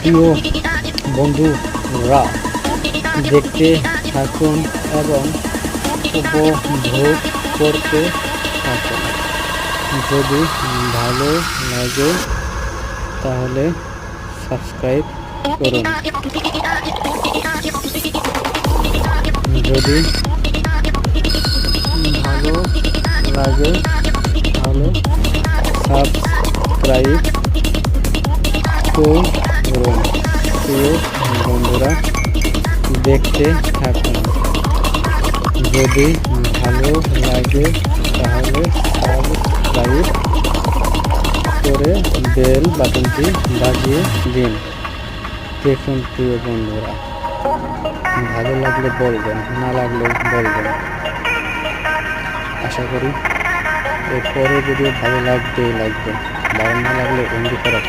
প্রিয় বন্ধুরা, দেখতে থাকুন এবং উপভোগ করতে থাকুন। যদি ভালো লাগে তাহলে সাবস্ক্রাইব করুন। যদি ভালো লাগে তাহলে সাবস্ক্রাইব করুন। প্রিয় বন্ধুরা, দেখতে থাকুন। যদি ভালো লাগে তাহলে সাবস্ক্রাইব করে বেল বাটনটি বাজিয়ে দিন। দেখুন প্রিয় বন্ধুরা, ভালো লাগলে বলবেন, না লাগলে বলবেন। আশা করি এরপরে ভিডিও ভালো লাগবে, ভালো না লাগলে এমনি করা।